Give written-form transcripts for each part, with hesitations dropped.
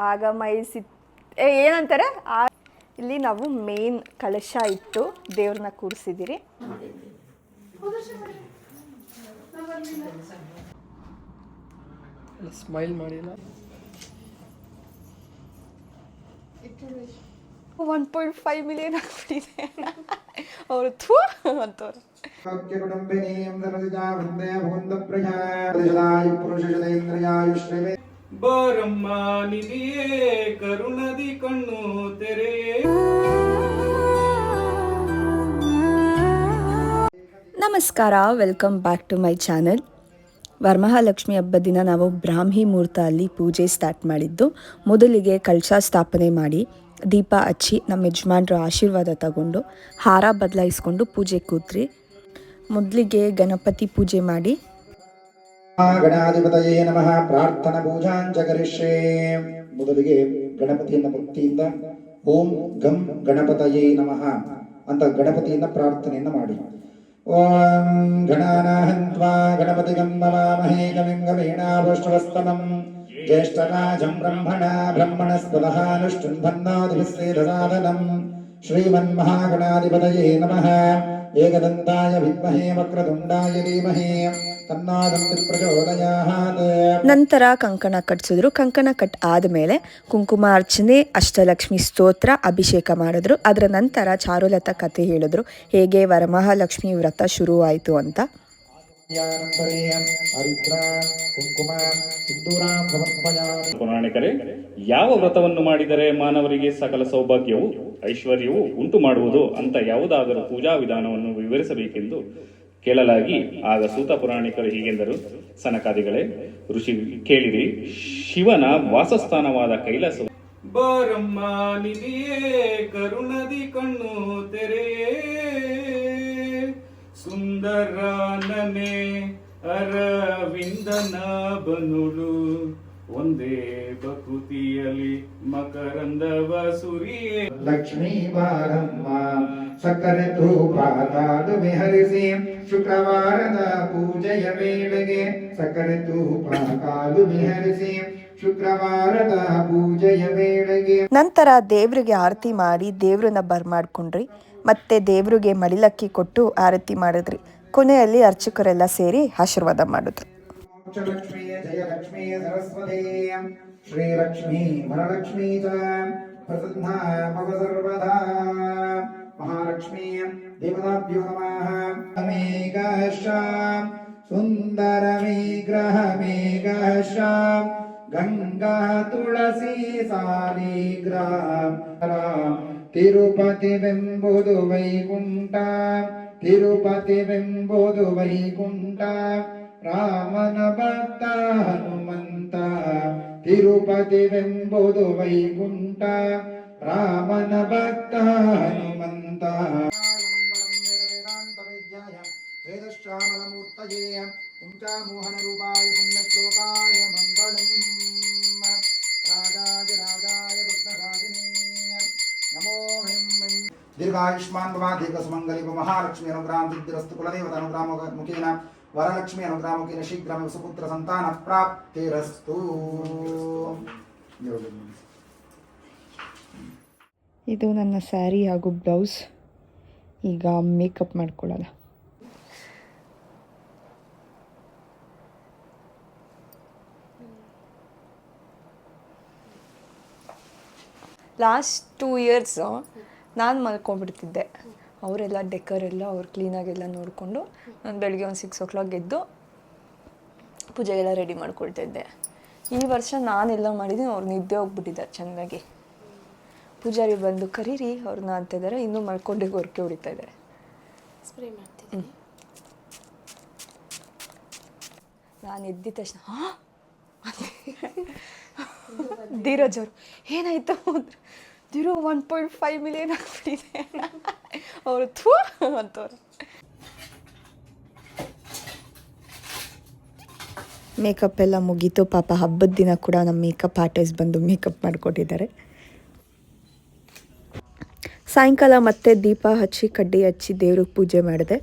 ಆಗಮಯಿಸಿ ಏನಂತಾರೆ ಇಲ್ಲಿ ನಾವು ಮೇನ್ ಕಳಶ ಇಟ್ಟು ದೇವ್ರನ್ನ ಕೂರಿಸಿದ್ದೀರಿ. ಸ್ಮೈಲ್ ಮಾಡಿಲ್ಲ. 1.5 ಮಿಲಿಯನ್ ಆಗ್ಬಿಟ್ಟಿದೆ ಅವರು ಅಂತವ್ರು. ಬಾರಮ್ಮ ನಿಧಿಯೇ ಕರುಣದಿ ಕಣ್ಣು ತೆರೆಯೇ. ನಮಸ್ಕಾರ, welcome back to my channel. Varamahalakshmi ಹಬ್ಬದ ದಿನ ನಾವು ಬ್ರಾಹ್ಮಿ ಮುಹೂರ್ತ ಅಲ್ಲಿ ಪೂಜೆ ಸ್ಟಾರ್ಟ್ ಮಾಡಿದ್ದು. ಮೊದಲಿಗೆ ಕಳಶ ಸ್ಥಾಪನೆ ಮಾಡಿ ದೀಪ ಹಚ್ಚಿ ನಮ್ಮ ಯಜಮಾನ್ರ ಆಶೀರ್ವಾದ ತಗೊಂಡು ಹಾರ ಬದಲಾಯಿಸ್ಕೊಂಡು ಪೂಜೆ ಕೂತ್ರಿ. ಮೊದಲಿಗೆ ಗಣಪತಿ ಪೂಜೆ ಮಾಡಿ ಗಣಾಧಿಪತಯೇ ನಮಃ ಪ್ರಾರ್ಥನಾ ಪೂಜಾಂಚ ಕರಿಷ್ಯೆ. ಮೊದಲಿಗೆ ಗಣಪತಿಯನ್ನ ಭಕ್ತಿಯಿಂದ ಓಂ ಗಂ ಗಣಪತಯೇ ನಮಃ ಅಂತ ಗಣಪತಿಯನ್ನ ಪ್ರಾರ್ಥನೆಯನ್ನ ಮಾಡಿ. ಓಂ ಗಣಾನಾಹಂತ್ವಾ ಗಣಪತಿಗಂ ನಮಾಮಹೇ ಕವಿಂ ಗವೇಣಾವಷ್ಟವಸ್ತಮಂ ಜ್ಯೇಷ್ಠರಾಜಂ ಬ್ರಹ್ಮಣಸ್ಪದಃ ನುಷ್ಠುನ್ಭನ್ನಾದಿಭಿಸ್ಸೇದಸಾದನಂ ಶ್ರೀಮನ್ಮಹಾಗಣಾಧಿಪತಯೇ ನಮಃ ಏಕದಂತಾಯ ವಿದ್ಮಹೇ ವಕ್ರತುಂಡಾಯ ಧೀಮಹಿ ತನ್ನೋ ದಂತಿ ಪ್ರಚೋದಯಾತ್. ನಂತರ ಕಂಕಣ ಕಟ್ಟಿಸಿದ್ರು. ಕಂಕಣ ಕಟ್ ಆದಮೇಲೆ ಕುಂಕುಮ ಅರ್ಚನೆ, ಅಷ್ಟಲಕ್ಷ್ಮಿ ಸ್ತೋತ್ರ, ಅಭಿಷೇಕ ಮಾಡಿದ್ರು. ಅದರ ನಂತರ ಚಾರುಲತಾ ಕಥೆ ಹೇಳಿದ್ರು, ಹೇಗೆ ವರಮಹಾಲಕ್ಷ್ಮಿ ವ್ರತ ಶುರುವಾಯಿತು ಅಂತ. ಪುರಾಣಿಕರೇ, ಯಾವ ವ್ರತವನ್ನು ಮಾಡಿದರೆ ಮಾನವರಿಗೆ ಸಕಲ ಸೌಭಾಗ್ಯವು ಐಶ್ವರ್ಯವು ಉಂಟು ಮಾಡುವುದು ಅಂತ ಯಾವುದಾದರೂ ಪೂಜಾ ವಿಧಾನವನ್ನು ವಿವರಿಸಬೇಕೆಂದು ಕೇಳಲಾಗಿ, ಆಗ ಸೂತ ಪುರಾಣಿಕರು ಹೀಗೆಂದರು, ಸನಕಾದಿಗಳೇ, ಋಷಿ ಕೇಳಿರಿ, ಶಿವನ ವಾಸಸ್ಥಾನವಾದ ಕೈಲಾಸ ಬಾರಮ್ಮ ನಿಧಿಯೇ ಕರುಣದಿ ಕಣ್ಣು ತೆರೆಯೇ. ಸುಂದರನನೆ ಅರವಿಂದನ ಬನುಳು ಒಂದೇ ಬಕುತಿಯಲ್ಲಿ ಮಕರಂದವ ಸುರಿಯೇ. ಲಕ್ಷ್ಮೀ ಬಾರಮ್ಮ ಸಕ್ಕರೆ ತೂಪಾಲು ವಿಹರಿಸಿ ಶುಕ್ರವಾರದ ಪೂಜೆಯ ವೇಳೆಗೆ ಸಕ್ಕರೆ ತೂಪ ಕಾಲು ವಿಹರಿಸಿ ಶುಕ್ರವಾರದ ಪೂಜೆಯ ವೇಳೆಗೆ. ನಂತರ ದೇವ್ರಿಗೆ ಆರತಿ ಮಾಡಿ ದೇವ್ರನ್ನ ಬರ್ಮಾಡ್ಕೊಂಡ್ರಿ. ಮತ್ತೆ ದೇವ್ರಿಗೆ ಮಡಿಲಕ್ಕಿ ಕೊಟ್ಟು ಆರತಿ ಮಾಡಿದ್ರಿ. ಕೊನೆಯಲ್ಲಿ ಅರ್ಚಕರೆಲ್ಲ ಸೇರಿ ಆಶೀರ್ವಾದ ಮಾಡಿದ್ರು. ಲಕ್ಷ್ಮೀ ಜಯಲಕ್ಷ್ಮೀ ಸರಸ್ವತಿ ಶ್ರೀಲಕ್ಷ್ಮೀ ವರಲಕ್ಷ್ಮೀ ಚ ಪ್ರಸನ್ನ ಭವ ಸರ್ವದಾ. ಮಹಾಲಕ್ಷ್ಮೀ ದೇವತಾಭ್ಯೋ ನಮಃ. ಮೇಘಶ್ಚ ಸುಂದರ ವಿಗ್ರಹ ಮೇಘಶ್ಚ ಗಂಗಾ ತುಳಸಿ ಸಾಲಿಗ್ರಹ. ತಿರುಪತಿವೆಂಬುದು ವೈಕುಂಠ, ತಿರುಪತಿವೆಂಬುದು ವೈಕುಂಠ, ರಾಮನ ಭಕ್ತ ಹನುಮಂತ. ತಿರುಪತಿವೆಂಬುದು ವೈಕುಂಠ, ರಾಮನ ಭಕ್ತ ಹನುಮಂತ. ವೇದಶ್ಯಾಮಳಮೂರ್ತಯೇ ಪುಂಚಾಮೋಹನ ರೂಪಾಯ ಪುಣ್ಯಶ್ಲೋಕಾಯ ಮಂಗಳಂ. ರಾಜಾಯ ಭಕ್ತರಾಜಿನೇ ನಮೋ ದೀರ್ಘಾಯುಷ್ಮಾನ್ ಭವ ದೀರ್ಘಸುಮಂಗಲಿ ಭವ. ಮಹಾಲಕ್ಷ್ಮಿ ಅನುಗ್ರಹ ಸಿದ್ಧಿರಸ್ತು. ಕುಲದೇವತ ಅನುಗ್ರಹ ಮುಖೇನ ವರಲಕ್ಷ್ಮಿ ಅನುಗ್ರಹ ಮುಖೇನ ಶೀಘ್ರ ಸುಪುತ್ರ ಸಂತಾನ ಪ್ರಾಪ್ತಿರಸ್ತು. ಇದು ನನ್ನ ಸ್ಯಾರಿ ಹಾಗೂ ಬ್ಲೌಸ್. ಈಗ ಮೇಕಪ್ ಮಾಡ್ಕೊಳ್ಳೋಣ. ಲಾಸ್ಟ್ 2 years ನಾನು ಮಲ್ಕೊಂಡ್ಬಿಡ್ತಿದ್ದೆ. ಅವರೆಲ್ಲ ಡೆಕರೆಲ್ಲ ಅವ್ರು ಕ್ಲೀನಾಗೆಲ್ಲ ನೋಡಿಕೊಂಡು ನಾನು ಬೆಳಗ್ಗೆ ಒಂದು 6 o'clock ಎದ್ದು ಪೂಜೆಗೆಲ್ಲ ರೆಡಿ ಮಾಡ್ಕೊಳ್ತಿದ್ದೆ. ಈ ವರ್ಷ ನಾನೆಲ್ಲ ಮಾಡಿದ್ದೀನಿ, ಅವ್ರು ನಿದ್ದೆ ಹೋಗ್ಬಿಟ್ಟಿದ್ದಾರೆ ಚೆನ್ನಾಗಿ. ಪೂಜಾರಿ ಬಂದು ಕರೀರಿ ಅವ್ರನ್ನ ಅಂತಿದ್ದಾರೆ. ಇನ್ನೂ ಮಲ್ಕೊಂಡೆ ಗೊರಕೆ ಹೊಡಿತಾ ಇದ್ದಾರೆ. ಸ್ಪ್ರೇ ಮಾಡ್ತಿದ್ದೀನಿ. ನಾನು ಎದ್ದಿದ ತಕ್ಷಣ ಧೀರಜ್ ಅವರು ಏನಾಯ್ತು ಅಂದ್ರೆ, ಧೀರು 1.5 ಮಿಲಿಯನ್ ಆಗ್ಬಿಟ್ಟಿದೆ ಅವರು ಅಂತವ್ರು. ಮೇಕಪ್ ಎಲ್ಲ ಮುಗೀತು. ಪಾಪ ಹಬ್ಬದ ದಿನ ಕೂಡ ನಮ್ಮ ಮೇಕಪ್ ಆರ್ಟಿಸ್ಟ್ ಬಂದು ಮೇಕಪ್ ಮಾಡಿಕೊಟ್ಟಿದ್ದಾರೆ. ಸಾಯಂಕಾಲ ಮತ್ತೆ ದೀಪ ಹಚ್ಚಿ ಕಡ್ಡಿ ಹಚ್ಚಿ ದೇವ್ರಿಗೆ ಪೂಜೆ ಮಾಡಿದೆ.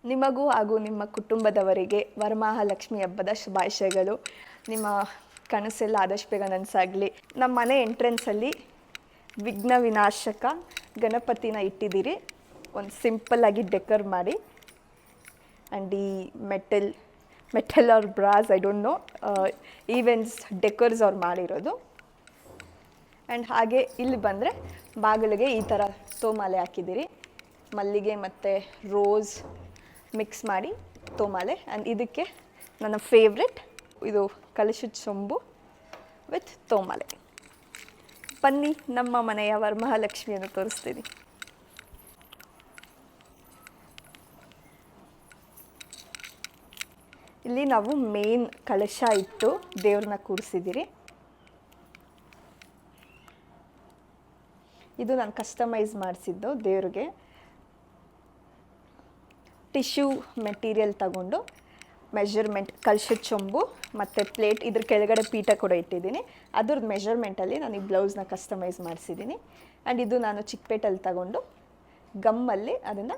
ನಿಮಗೂ ಹಾಗೂ ನಿಮ್ಮ ಕುಟುಂಬದವರಿಗೆ ವರಮಹಾಲಕ್ಷ್ಮಿ ಹಬ್ಬದ ಶುಭಾಶಯಗಳು. ನಿಮ್ಮ ಕನಸೆಲ್ಲ ಆದಷ್ಟು ಬೇಗ ನನಸಾಗಲಿ. ನಮ್ಮ ಮನೆ ಎಂಟ್ರೆನ್ಸಲ್ಲಿ ವಿಘ್ನ ವಿನಾಶಕ ಗಣಪತಿನ ಇಟ್ಟಿದ್ದೀರಿ. ಒಂದು ಸಿಂಪಲ್ಲಾಗಿ ಡೆಕೋರ್ ಮಾಡಿ. ಆ್ಯಂಡ್ ಈ metal or brass, I don't know, events decors ಅವ್ರು ಮಾಡಿರೋದು. ಆ್ಯಂಡ್ ಹಾಗೆ ಇಲ್ಲಿ ಬಂದರೆ ಬಾಗಿಲಿಗೆ ಈ ಥರ ತೋಮಾಲೆ ಹಾಕಿದ್ದೀರಿ. ಮಲ್ಲಿಗೆ ಮತ್ತು ರೋಸ್ ಮಿಕ್ಸ್ ಮಾಡಿ ತೋಮಾಲೆ. ಆ್ಯಂಡ್ ಇದಕ್ಕೆ ನನ್ನ ಫೇವ್ರೆಟ್ ಇದು ಕಲಶದ ಸೊಂಬು ವಿತ್ ತೋಮಾಲೆ. ಬನ್ನಿ ನಮ್ಮ ಮನೆಯ ವರಮಹಾಲಕ್ಷ್ಮಿಯನ್ನು ತೋರಿಸ್ತೀನಿ. ಇಲ್ಲಿ ನಾವು ಮೇನ್ ಕಲಶ ಇಟ್ಟು ದೇವ್ರನ್ನ ಕೂರಿಸಿದ್ದೀರಿ. ಇದು ನಾನು ಕಸ್ಟಮೈಸ್ ಮಾಡಿಸಿದ್ದು ದೇವ್ರಿಗೆ. ಟಿಶ್ಯೂ ಮೆಟೀರಿಯಲ್ ತಗೊಂಡು ಮೆಜರ್ಮೆಂಟ್ ಕಲಶದ ಚೊಂಬು ಮತ್ತು ಪ್ಲೇಟ್, ಇದ್ರ ಕೆಳಗಡೆ ಪೀಠ ಕೂಡ ಇಟ್ಟಿದ್ದೀನಿ. ಅದ್ರದ್ದು ಮೆಜರ್ಮೆಂಟಲ್ಲಿ ನಾನು ಈ ಬ್ಲೌಸ್ನ ಕಸ್ಟಮೈಸ್ ಮಾಡಿಸಿದ್ದೀನಿ. ಆ್ಯಂಡ್ ಇದು ನಾನು ಚಿಕ್ಕಪೇಟಲ್ಲಿ ತಗೊಂಡು ಗಮ್ಮಲ್ಲಿ ಅದನ್ನು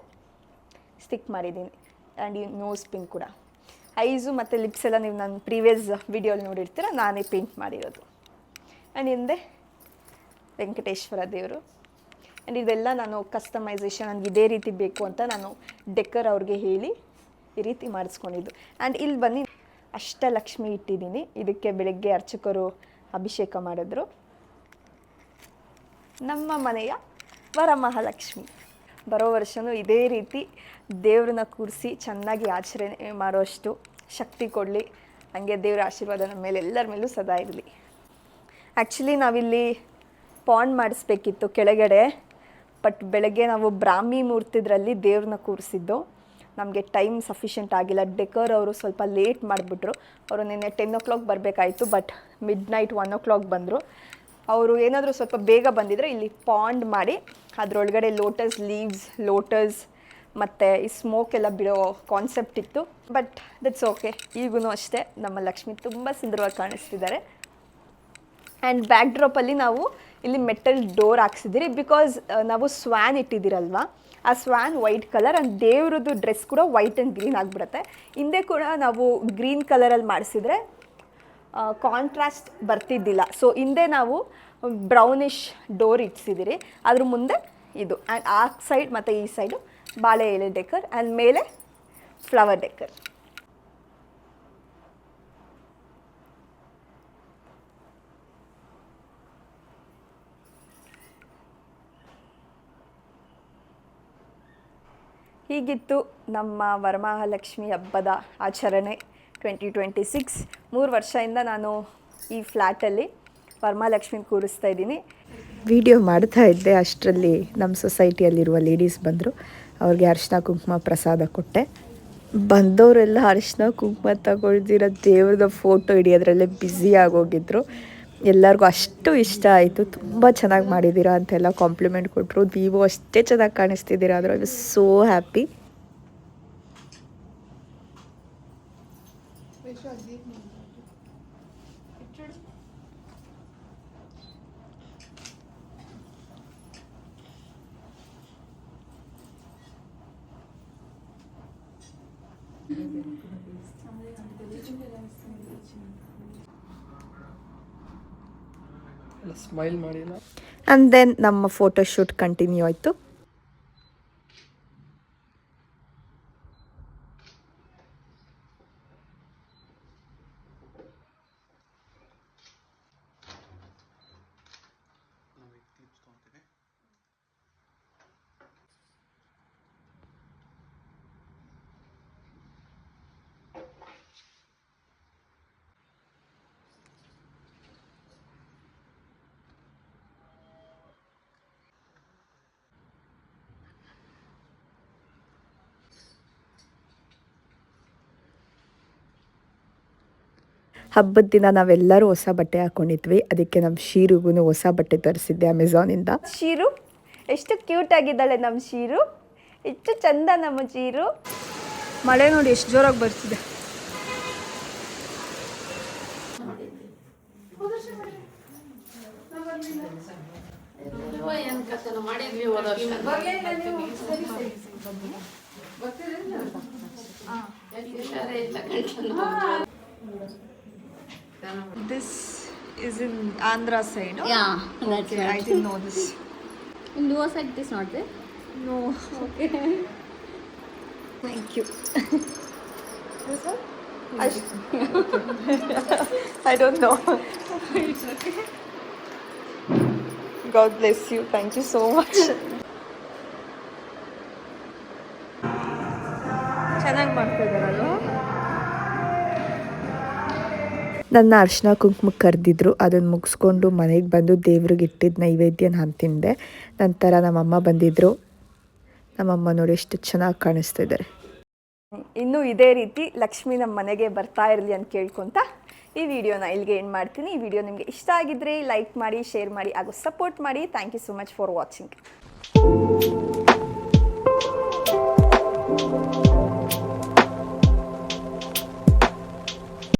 ಸ್ಟಿಕ್ ಮಾಡಿದ್ದೀನಿ. ಆ್ಯಂಡ್ ಈ ನೋಸ್ ಪಿನ್ ಕೂಡ. ಐಸು ಮತ್ತು ಲಿಪ್ಸ್ ಎಲ್ಲ ನೀವು ನಾನು ಪ್ರೀವಿಯಸ್ ವಿಡಿಯೋಲಿ ನೋಡಿರ್ತೀರ, ನಾನೇ ಪೇಂಟ್ ಮಾಡಿರೋದು. ಆ್ಯಂಡ್ ಹಿಂದೆ ವೆಂಕಟೇಶ್ವರ ದೇವರು. ಆ್ಯಂಡ್ ಇದೆಲ್ಲ ನಾನು ಕಸ್ಟಮೈಸೇಷನ್ ನನಗೆ ಇದೇ ರೀತಿ ಬೇಕು ಅಂತ ನಾನು ಡೆಕ್ಕರ್ ಅವ್ರಿಗೆ ಹೇಳಿ ಈ ರೀತಿ ಮಾಡಿಸ್ಕೊಂಡಿದ್ದು. ಆ್ಯಂಡ್ ಇಲ್ಲಿ ಬನ್ನಿ ಅಷ್ಟಲಕ್ಷ್ಮಿ ಇಟ್ಟಿದ್ದೀನಿ. ಇದಕ್ಕೆ ಬೆಳಗ್ಗೆ ಅರ್ಚಕರು ಅಭಿಷೇಕ ಮಾಡಿದ್ರು. ನಮ್ಮ ಮನೆಯ ವರಮಹಾಲಕ್ಷ್ಮಿ. ಬರೋ ವರ್ಷವೂ ಇದೇ ರೀತಿ ದೇವ್ರನ್ನ ಕೂರಿಸಿ ಚೆನ್ನಾಗಿ ಆಚರಣೆ ಮಾಡೋಷ್ಟು ಶಕ್ತಿ ಕೊಡಲಿ. ಹಾಗೆ ದೇವರ ಆಶೀರ್ವಾದ ನಮ್ಮ ಮೇಲೆ ಎಲ್ಲರ ಮೇಲೂ ಸದಾ ಇರಲಿ. ಆ್ಯಕ್ಚುಲಿ ನಾವಿಲ್ಲಿ ಪಾಂಡ್ ಮಾಡಿಸ್ಬೇಕಿತ್ತು ಕೆಳಗಡೆ, ಬಟ್ ಬೆಳಗ್ಗೆ ನಾವು ಬ್ರಾಹ್ಮಿ ಮುಹೂರ್ತದ್ರಲ್ಲಿ ದೇವ್ರನ್ನ ಕೂರಿಸಿದ್ದು. ನಮಗೆ ಟೈಮ್ ಸಫಿಷಿಯೆಂಟ್ ಆಗಿಲ್ಲ. ಡೆಕೋರ್ ಅವರು ಸ್ವಲ್ಪ ಲೇಟ್ ಮಾಡಿಬಿಟ್ರು. ಅವರು ನಿನ್ನೆ 10 o'clock ಬರಬೇಕಾಯಿತು, ಬಟ್ ಮಿಡ್ನೈಟ್ 1 o'clock ಬಂದರು. ಅವರು ಏನಾದರೂ ಸ್ವಲ್ಪ ಬೇಗ ಬಂದಿದ್ದರೆ ಇಲ್ಲಿ ಪಾಂಡ್ ಮಾಡಿ ಅದರೊಳಗಡೆ ಲೋಟಸ್ ಲೀವ್ಸ್, ಲೋಟಸ್ ಮತ್ತು ಈ ಸ್ಮೋಕ್ ಎಲ್ಲ ಬಿಡೋ ಕಾನ್ಸೆಪ್ಟ್ ಇತ್ತು. But that's okay. ಈಗೂ ಅಷ್ಟೇ ನಮ್ಮ ಲಕ್ಷ್ಮಿ ತುಂಬ ಸುಂದರವಾಗಿ ಕಾಣಿಸ್ತಿದ್ದಾರೆ. ಆ್ಯಂಡ್ ಬ್ಯಾಕ್ ಡ್ರಾಪಲ್ಲಿ ನಾವು ಇಲ್ಲಿ ಮೆಟಲ್ ಡೋರ್ ಹಾಕ್ಸಿದ್ದೀರಿ. ಬಿಕಾಸ್ ನಾವು ಸ್ವ್ಯಾನ್ ಇಟ್ಟಿದ್ದೀರಲ್ವ, ಆ ಸ್ವ್ಯಾನ್ ವೈಟ್ ಕಲರ್ ಆ್ಯಂಡ್ ದೇವ್ರದ್ದು ಡ್ರೆಸ್ ಕೂಡ ವೈಟ್ ಆ್ಯಂಡ್ ಗ್ರೀನ್ ಆಗಿಬಿಡುತ್ತೆ. ಹಿಂದೆ ಕೂಡ ನಾವು ಗ್ರೀನ್ ಕಲರಲ್ಲಿ ಮಾಡಿಸಿದ್ರೆ ಕಾಂಟ್ರಾಸ್ಟ್ ಬರ್ತಿದ್ದಿಲ್ಲ. ಸೊ ಹಿಂದೆ ನಾವು ಬ್ರೌನಿಷ್ ಡೋರ್ ಇಟ್ಟಿಸಿದ್ದೀರಿ. ಅದ್ರ ಮುಂದೆ ಇದು ಆ್ಯಂಡ್ ಆ ಸೈಡ್ ಮತ್ತು ಈ ಸೈಡು ಬಾಳೆ ಎಲೆ ಡೆಕರ್ ಆ್ಯಂಡ್ ಮೇಲೆ ಫ್ಲವರ್ ಡೆಕರ್. ಹೀಗಿತ್ತು ನಮ್ಮ ವರಮಹಾಲಕ್ಷ್ಮಿ ಹಬ್ಬದ ಆಚರಣೆ 2026. 3 ವರ್ಷದಿಂದ ನಾನು ಈ ಫ್ಲ್ಯಾಟಲ್ಲಿ ವರಮಹಾಲಕ್ಷ್ಮಿ ಕೂರಿಸ್ತಾ ಇದ್ದೀನಿ. ವಿಡಿಯೋ ಮಾಡ್ತಾ ಇದ್ದೆ, ಅಷ್ಟರಲ್ಲಿ ನಮ್ಮ ಸೊಸೈಟಿಯಲ್ಲಿರುವ ಲೇಡೀಸ್ ಬಂದರು. ಅವ್ರಿಗೆ ಅರಿಶಿನ ಕುಂಕುಮ ಪ್ರಸಾದ ಕೊಟ್ಟೆ. ಬಂದವರೆಲ್ಲ ಅರಿಶಿನ ಕುಂಕುಮ ತಗೊಳ್ದಿರೋ ದೇವ್ರದ ಫೋಟೋ ಹಿಡಿಯೋದ್ರಲ್ಲೇ ಬ್ಯುಸಿ ಆಗೋಗಿದ್ರು. ಎಲ್ಲರಿಗೂ ಅಷ್ಟು ಇಷ್ಟ ಆಯಿತು. ತುಂಬ ಚೆನ್ನಾಗಿ ಮಾಡಿದ್ದೀರಾ ಅಂತೆಲ್ಲ ಕಾಂಪ್ಲಿಮೆಂಟ್ ಕೊಟ್ಟರು. ನೀವು ಅಷ್ಟೇ ಚೆನ್ನಾಗಿ ಕಾಣಿಸ್ತಿದ್ದೀರಾ ಅಂದರೆ I was so happy. Smile ಮಾಡಿಲ್ಲ. ಆ್ಯಂಡ್ ದೆನ್ ನಮ್ಮ ಫೋಟೋಶೂಟ್ ಕಂಟಿನ್ಯೂ ಆಯಿತು. ಹಬ್ಬದ ದಿನ ನಾವೆಲ್ಲರೂ ಹೊಸ ಬಟ್ಟೆ ಹಾಕ್ಕೊಂಡಿದ್ವಿ, ಅದಕ್ಕೆ ನಮ್ಮ ಶೀರಿಗೂ ಹೊಸ ಬಟ್ಟೆ ತರಿಸಿದ್ದೆ ಅಮೆಝಾನಿಂದ. ಶೀರು ಎಷ್ಟು ಕ್ಯೂಟ್ ಆಗಿದ್ದಾಳೆ ನಮ್ಮ ಶೀರು, ಎಷ್ಟು ಚಂದ ನಮ್ಮ ಶೀರು. ಮಳೆ ನೋಡಿ ಎಷ್ಟು ಜೋರಾಗಿ ಬರ್ತಿದೆ. This is in Andhra side. Yeah, that's Okay, right. I didn't know this. In your side, it is not there. No. Okay. Thank you. This one? I don't know. It's okay. God bless you. Thank you so much. ಚೆನ್ನಾಗಿ ಮಾಡ್ತಿದ್ದಾರಲ್ವ. ನನ್ನ ಅರ್ಶಿನ ಕುಂಕುಮಕ್ಕೆ ಕರೆದಿದ್ರು, ಅದನ್ನು ಮುಗಿಸ್ಕೊಂಡು ಮನೆಗೆ ಬಂದು ದೇವ್ರಿಗೆ ಇಟ್ಟಿದ್ದ ನೈವೇದ್ಯ ನಾನು ತಿಂದೆ. ನಂತರ ನಮ್ಮಮ್ಮ ಬಂದಿದ್ದರು. ನಮ್ಮಮ್ಮ ನೋಡಿ ಎಷ್ಟು ಚೆನ್ನಾಗಿ ಕಾಣಿಸ್ತಿದ್ದಾರೆ. ಇನ್ನೂ ಇದೇ ರೀತಿ ಲಕ್ಷ್ಮಿ ನಮ್ಮ ಮನೆಗೆ ಬರ್ತಾ ಇರಲಿ ಅಂತ ಕೇಳ್ಕೊತ ಈ ವಿಡಿಯೋನ ಇಲ್ಲಿಗೆ ಎಂಡ್ ಮಾಡ್ತೀನಿ. ಈ ವಿಡಿಯೋ ನಿಮಗೆ ಇಷ್ಟ ಆಗಿದ್ರೆ ಲೈಕ್ ಮಾಡಿ, ಶೇರ್ ಮಾಡಿ ಹಾಗೂ ಸಪೋರ್ಟ್ ಮಾಡಿ. Thank you so much for watching.